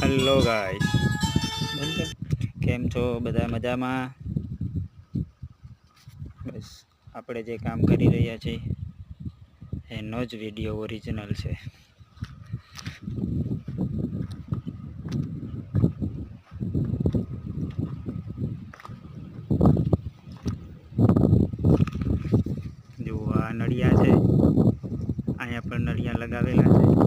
Hello guys, કેમ છો બધા? મજામાં? બસ આપણે જે કામ કરી રહ્યા છીએ એનો જ વિડીયો ઓરિજિનલ છે. જો આ નળિયા છે, અહીંયા પણ નળિયા લગાવેલા છે.